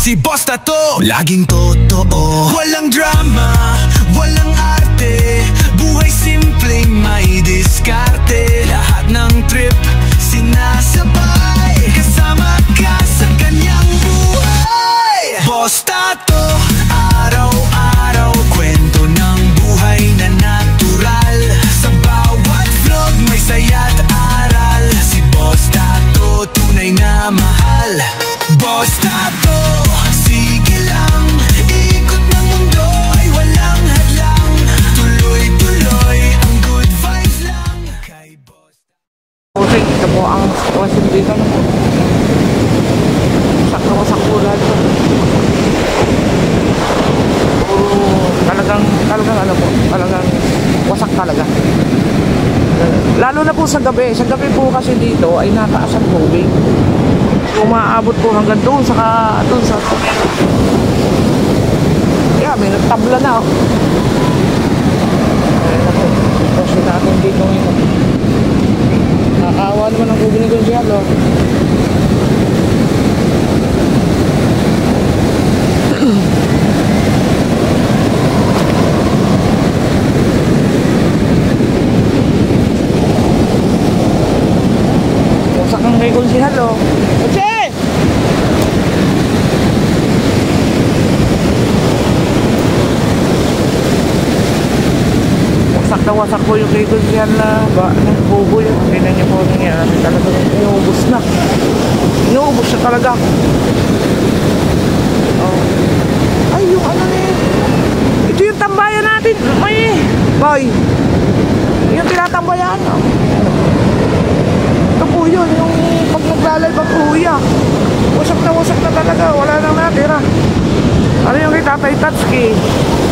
Si Boss Tato, laging totoo, walang drama, walang arte, buhay simpleng may diskarte. Lahat ng trip sinasabay, kasama ka sa kanyang buhay. Boss Tato, araw-araw kwento ng buhay na natural. Sa bawat vlog may saya't aral. Si Boss Tato, tunay na mahal. Boss Tato, sige lang, ikot ng mundo ay walang hadlang. Tuloy-tuloy ang good vibes lang kay Boss Tato. Okay, ito po ang sitwasyon dito na po. Sakto-saktulan po. Talagang ano po, talagang wasak talaga. Lalo na po sa gabi. Sa gabi po kasi dito ay nataas ang tubig. Umaabot po hanggang doon sa yeah, may nagtabla na ayun na po. Kasi natin dito ngayon. Nakakawa naman ang tubig ni Gonzalo. Wasak ang kay Gonzalo. Wasak po yung kay Gonzalo na bubo yun. Tignan niyo po nangyari. Talaga inuubos na. Inuubos na talaga. Oh. Ay, yung ano na yun. Ito yung tambayan natin. May boy. Yung tinatambayan. Ito po yun. Yung pag naglalay pag uya. Wasak na talaga. Wala nang natira. Ano yung kay Tatay Tatsuki?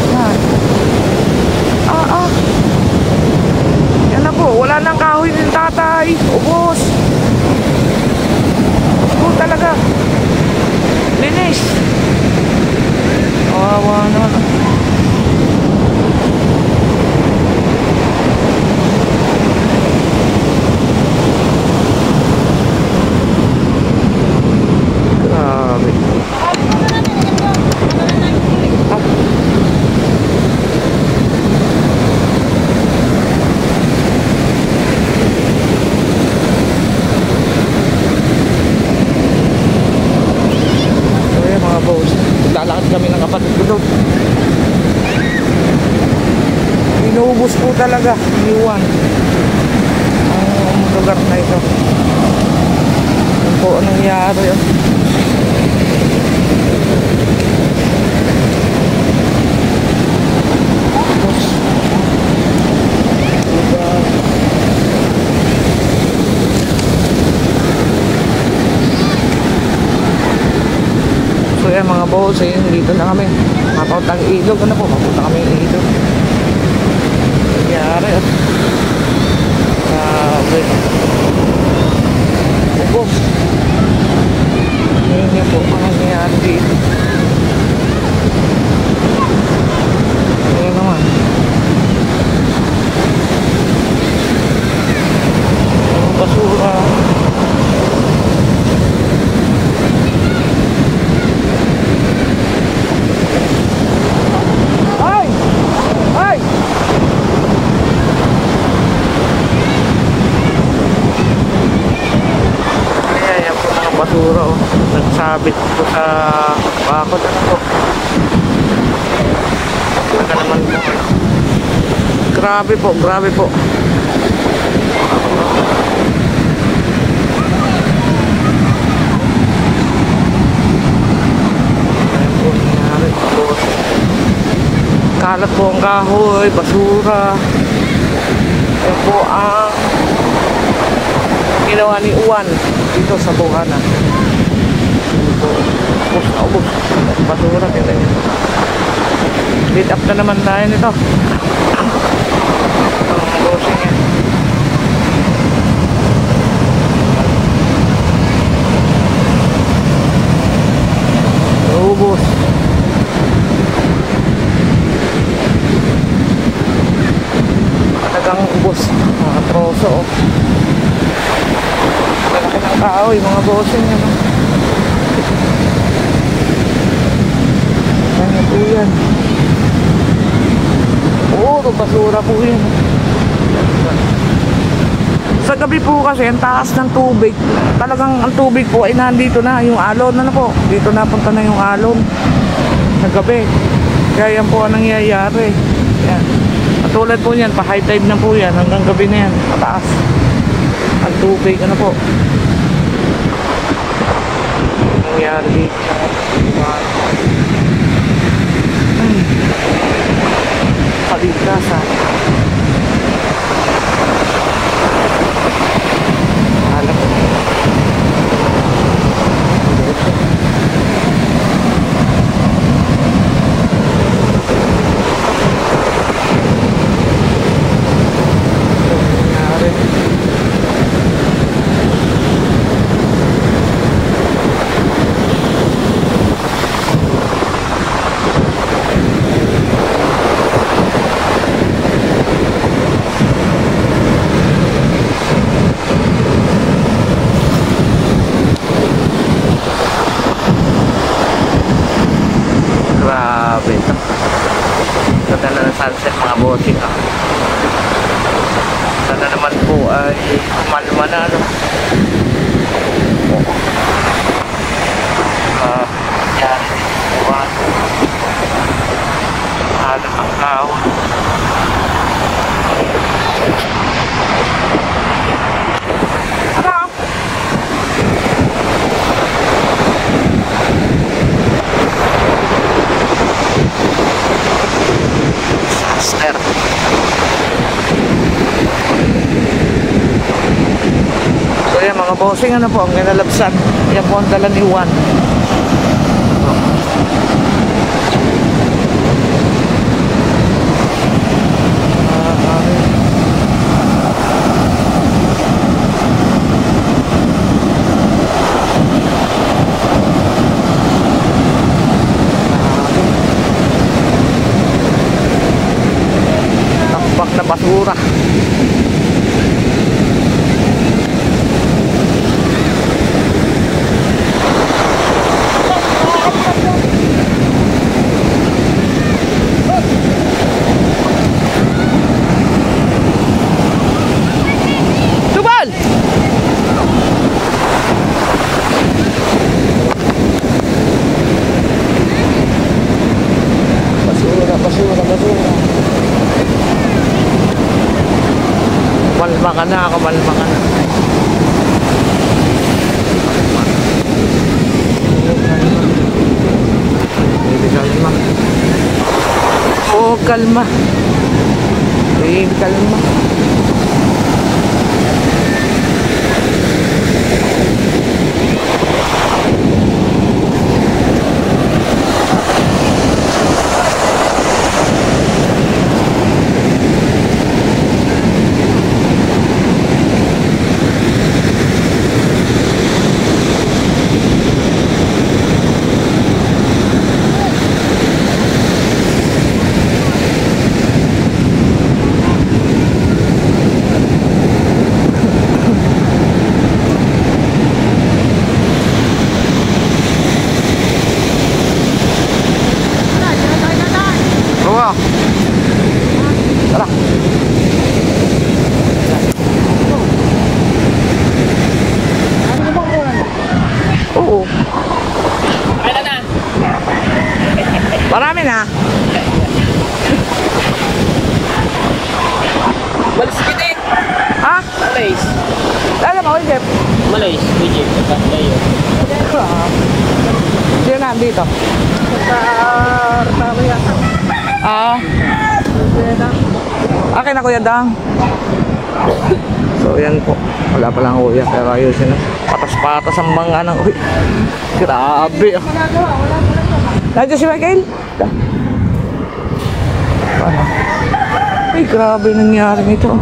Yan. Yan na po, wala nang kahoy ng tatay. Ubos. Ubos talaga. Linis. Kawawa naman. Grabe. Lalakad kami ng kapatid ko doon. Inuubos po talaga iwan ang lugar na ito. Ano po ang nangyari yun? So yan mga boss, dito na kami. Mapapuntang ilog, ano po? Mapunta kami ng ilog. Nangyari ah. Grabe. Boss. Ngayon yan po ang nangyari dito. Ngayon naman. Basura. Basura oh. Nagsabit po sa bakod ano po. Talaga naman po ano. Grabe po, grabe po. Ayan po nangyari po. Kalat po ang kahoy, basura. Ayan po ang ginawa ni Uwan dito sa Buhana. Ubus na ubus. Basura kita yun. Lead up na naman tayo nito. Ang bossing yan. Ubus. Talagang ubus. Mga troso oh. Lalaki ng tao, yung mga bossing yan. Ano po yan? Oo, basura po yan. Sa gabi po kasi, ang taas ng tubig. Talagang ang tubig po ay nandito na. Yung alon, ano po? Dito napunta na yung alon. Sa gabi. Kaya yan po ang nangyayari. Yan. Katulad po yan, pa-high tide na po yan. Hanggang gabi na yan, pataas. Ang tubig, ano po? Nangyayari dito. Kaligtasan. Alam ko. Ganda na ng sunset mga bossing. Sana naman po ay kumalma na, ano. Yan. Halos ang kawan. Disaster. So yan mga bossing, ano po ang kinalabsan. Yan po ang dala ni Juan. Na basura. Tubal! Basura, basura, basura. Kamalma ka na, kamalma ka na. Kalma. Oh, kalma. Kalma. Tara. Oo. Kailan na? Marami na. Malis kita eh. Ha? Malis. Alam mo, Jeff. Malis. Egypt. Tayo. Sino na dito? Akin na Kuya Dang. So yan po. Wala pa lang kuya. Pero ayusin na. Patas-patas ang mga ng uy. Grabe. Nandiyan si Michael? Paano? Ay grabe nangyari nito.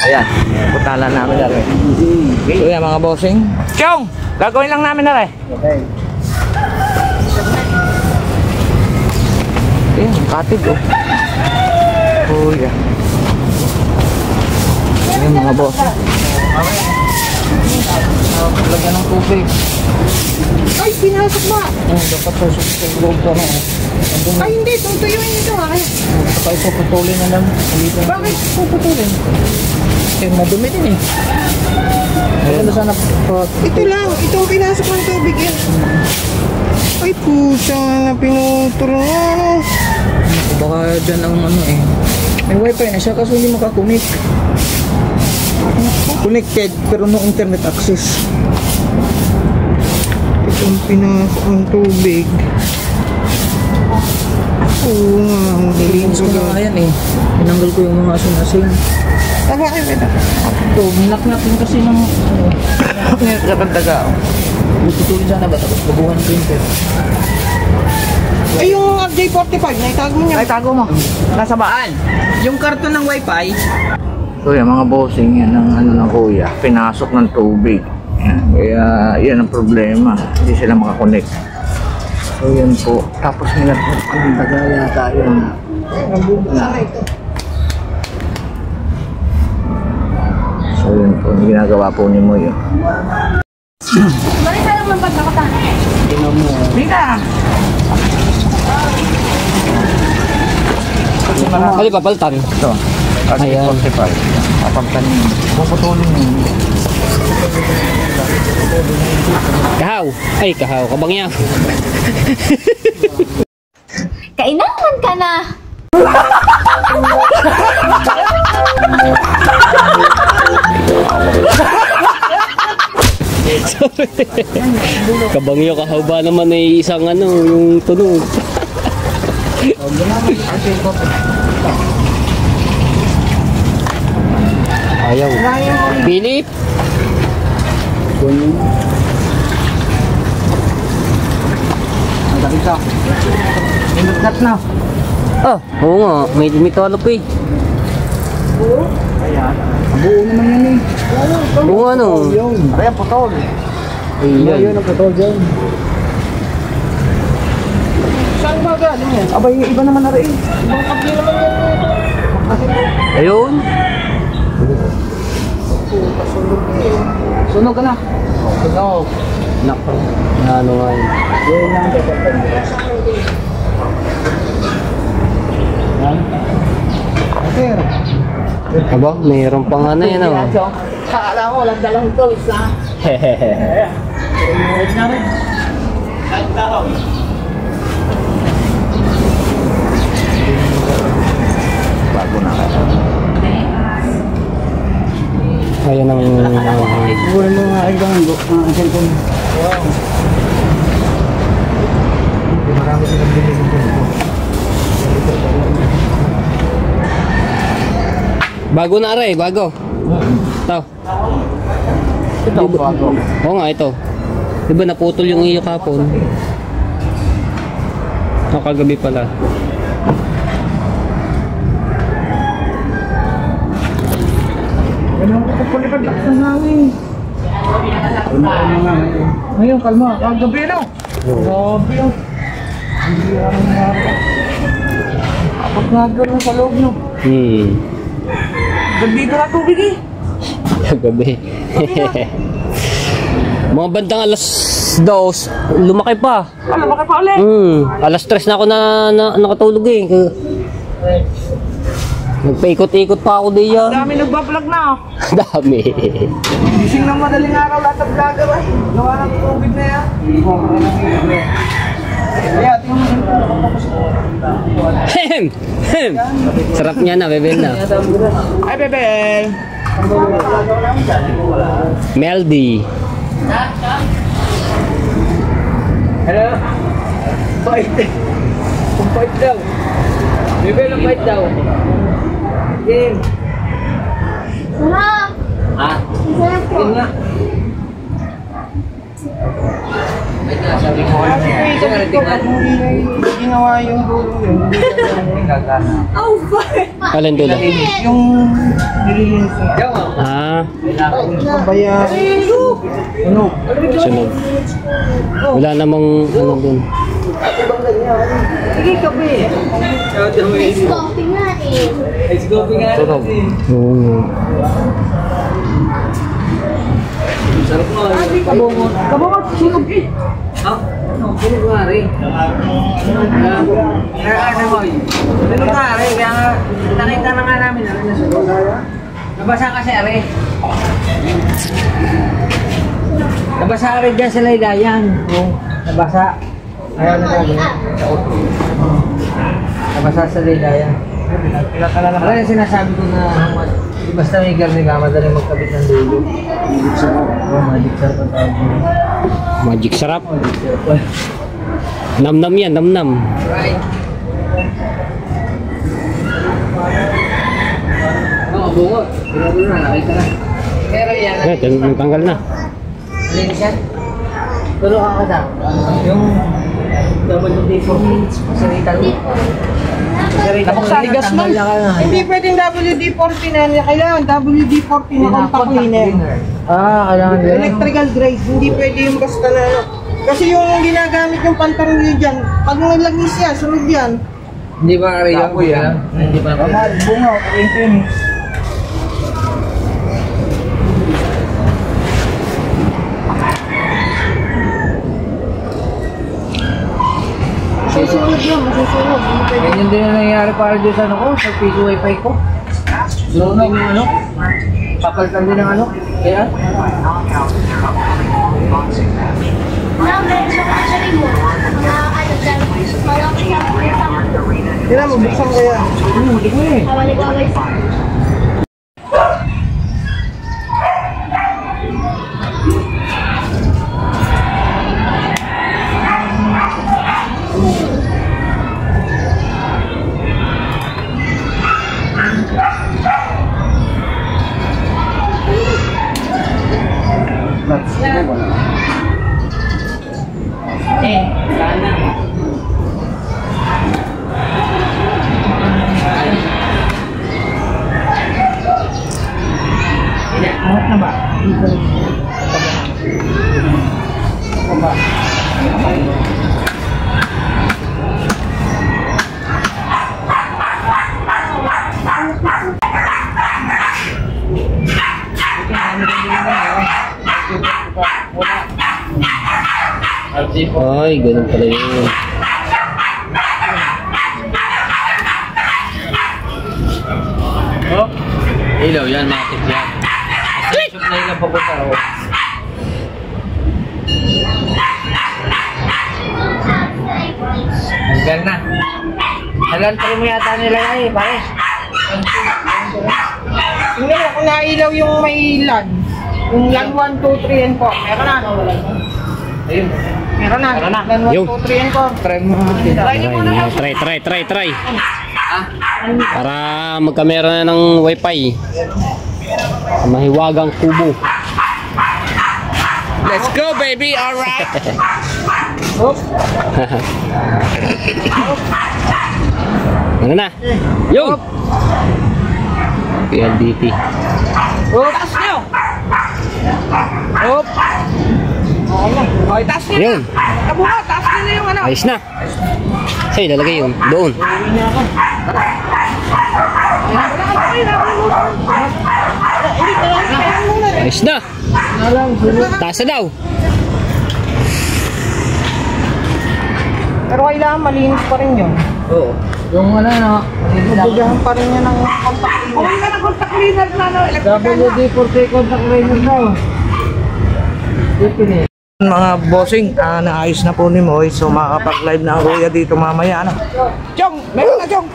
Ayan. Putalan namin na rin. So yan mga bossing. Chong! Gagawin lang namin na rin. Okay. Ayan, katig oh. Oh yeah. Ayan mga boss. Lagyan ng tubig. Ay, pinasok ba? Dapat sa loob ko, ano. Ay, hindi. Tutuyuin ito ha. Saka ipuputulin na lang. Bakit puputulin? Eh, madumi din eh. Ayun na sana po. Ito lang. Itong pinasok ng tubig yan. Ay, pusa na pinutol nga. Ano? Baka dyan ang ano eh. May wifi na siya kaso hindi makakunik. Connected pero no internet access. Itong pinasok ng tubig. Oo nga. Nilinis ko na nga yan eh. Tinanggal ko yung mga asin-asin. Bakit ito? Ito, nilak-nilak din kasi ng nilak taga. Tutulin sana ba? Tapos bubuhan ng printer. Ay, yung RJ45, naitago mo niya. Ay, tago mo. Nasa baan? Yung karton ng wifi. So yan, mga bossing yan ang ano ng kuya. Pinasok ng tubig. Yan. Kaya yan ang problema. Hindi sila makakonect. So yan po. Tapos nilak-nilak ang taga yata yun. So yun po, yung ginagawa po ni Moy. Marita lang ng pagkakata. Rita! Ano papalitan? Ito. Ayan. 45. Papagtanin. Puputulin yun. Kahaw. Ay, kahaw. Kabangya. Kailangan ka na! Kabangyo, kahaw ba naman ay isang ano, yung tunog. Ayaw. Philip. Ang dami ka. Ingat na. Ah, oo nga. May talop eh. Ayan. Ang buo naman yan eh. Oo ano. Ayan, putol. Ayan. ang putol dyan. Saan ba galing yan? Abay, iba naman na rin. Ibang kapli naman yan. Ayun. Sunog ka na. Sunog. Nako. Ano nga yun. Yun lang. Yan. Sir. Aba, mayroon pang ano yan oh. Akala ko, walang dalang tools ha. Hehehe. Bago na ka. Ayan ang Siguro mo nga ibang cellphone. Wow. Marami silang bilhin dito. bago na aray, bago. Ito. Ito bago. Oo nga, ito. Diba naputol yung iyo kapon? O, kagabi pala. Ganun ko pulipad lang ng hangin. Ngayon, kalma. Gabi na. Gabi yun. Hindi ako nangyari. Kapag nagano sa loob nyo. Dito na tubig eh. Kagabi. Mga bandang alas 2, lumaki pa. Lumaki pa ulit. Alas 3 na ako na nakatulog eh. Nagpaikot-ikot pa ako diyan. Dami nagbablog na. Dami. Gising ng madaling araw lahat ang vlogger eh. Gawa ng tubig na yan. Kaya tingnan mo. Hem! Hem! Sarap niya na, bebel na. Ay, Bebel. Meldy. Hello? Fight. Kung fight daw. Bebel ang fight daw. Game. Sarap! Ah? Sarap po! Yun nga. Sabi ko ginawa yung dulo yun. Oh, fuck! Alin doon? Yung nililinis niya. Ah, Kaya, ano? sunog. Wala namang ano doon. Sige, kape. Ice coffee nga eh. Oo. Sarap mo. Kabungot. Kabungot, sunog eh. Ha? Sunog nga rin. Ano mo yun? Sunog nga rin. Kaya nga, nakita na nga namin na rin na sunog. Nabasa kasi rin. Nabasa rin dyan sa laylayan. Nabasa. Ayaw na kami. Nabasa sa laylayan. Ano yung sinasabi ko na basta may garni ka, madaling magkabit ng dulo. Magic sarap. Oh, magic sarap ang tawag mo. Magic sarap. Nam-nam yan, nam-nam. Right. Oo, bungot. Binugulo na, nakita na. Pero yan, Tanggal na. malinis yan. Tulog ka sa yung WD-40 masarita mo. Napakasaligas man. Hindi pwedeng WD-40 na. Kailangan WD-40 na contact cleaner. Kailangan din. Electrical grade. Hindi pwede yung basta na ano. Kasi yung ginagamit yung pantarong nyo dyan, pag nalagis yan, sunog yan. Hindi ba kariya po yan? Hindi pa na. Bunga, kuling. Masusunod yun, masusunod. Ganyan din ang nangyayari para dito sa ano ko, sa piso wifi ko. Sunog yung ano. Papalitan din ng ano. Kaya? Kailan mo, buksan ko yan. Hindi ko eh. Ay, ganun pala yun. Oh, ilaw yan, matik yan. Shoot na ilang papunta ako. Hanggang na. Nalantry mo yata nila na eh, pare. Tingnan mo, kung nailaw yung may LAN. Yung LAN 1, 2, 3, and 4. Meron na. Ayun. Meron na. Meron na. LAN 1, Yung. 2, 3, and 4. Try mo. Try. Para magkamera na ng wifi. Mahiwagang kubo. Let's go, baby. All right. Ano na? Yung! PLDT. Taas nyo. Op. Okay, taas nyo na. Yun. Kabunga, taas nyo na yung ano. Ayos na. Sa'yo, lalagay yun. Doon. Ayos na. Taas na daw. Pero kailangan malinis pa rin yun. Oo. Yung ano na. Mabugahan pa rin yun ng contact cleaner. Kung ka na contact cleaner na, no? WD-40 contact cleaner daw. Ipin eh. Mga bossing, naayos na po ni Moy. So makakapag-live na ang kuya dito mamaya. Ano? Chong! Meron na, Chong!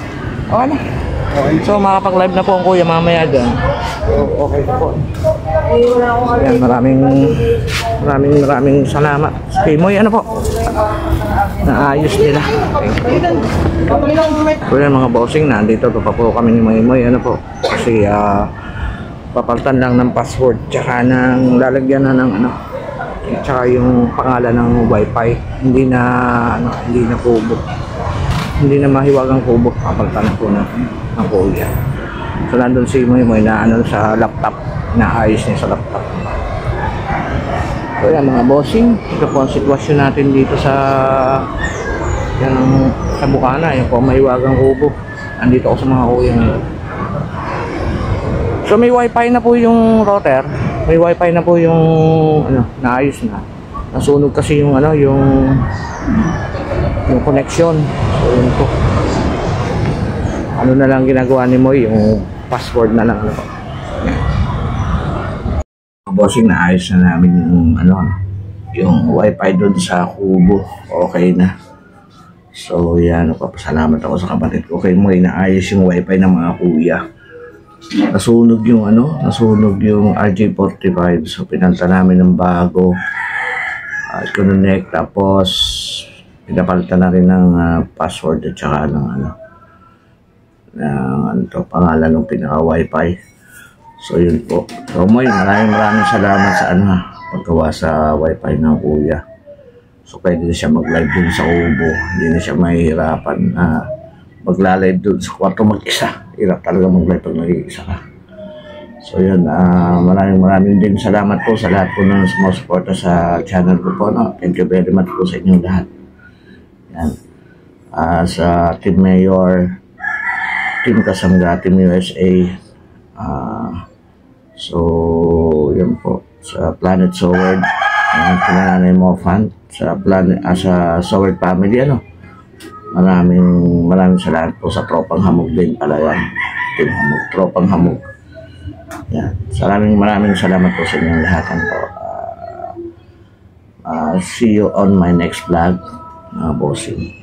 Okay na. So makakapag-live na po ang kuya mamaya dyan. So okay na po. Ayan, maraming salamat. Kay Moy, ano po? Naayos nila. So yan mga bossing, nandito pa po kami ni Moy. Ano po? Kasi papalitan lang ng password. Tsaka nang lalagyan na ng ano. Tsaka yung pangalan ng wifi, hindi na kubo, hindi na mahiwagang kubo, papalitan na po natin ng kuya. So nandun si Moy na ano sa laptop, naayos niya sa laptop. So yan mga bossing, ito po ang sitwasyon natin dito sa Bukana, yung po mahiwagang kubo. Andito ako sa mga kuya ngayon. So may wifi na po yung router. may wifi na po yung ano, naayos na. Nasunog kasi yung ano, yung connection. So yun po. Ano na lang ginagawa ni Moy, yung password na lang ano po. Bossing, naayos na namin yung ano, yung wifi doon sa kubo. Okay na. So yan, papasalamat ako sa kapatid ko kay Moy, naayos yung wifi ng mga kuya. Nasunog yung ano, nasunog yung RJ45. So pinalta namin ng bago. Connect, tapos pinapalitan na rin ng password at saka ng ano, ano to, pangalan ng pinaka wifi. So yun po. So Moy, maraming salamat sa ano, paggawa sa wifi ng kuya. So pwede na siya mag-live dun sa kubo. Hindi na siya mahihirapan na magla-live dun sa kwarto mag-isa. Hirap talaga mag-live pag nag-iisa ka. So yun, maraming din salamat po sa lahat po ng sumusuporta sa channel ko po. No? Thank you very much po sa inyong lahat. Yan. Sa Team Mayor, Team Kasangga, Team USA. So yun po. Sa Planet Soward, ang pinananay mo fan. Sa Soward family, ano. Maraming salamat po sa Tropang Hamog din pala yan. Team Hamog, Tropang Hamog. Yan. Maraming salamat po sa inyong lahat po. See you on my next vlog, bossing.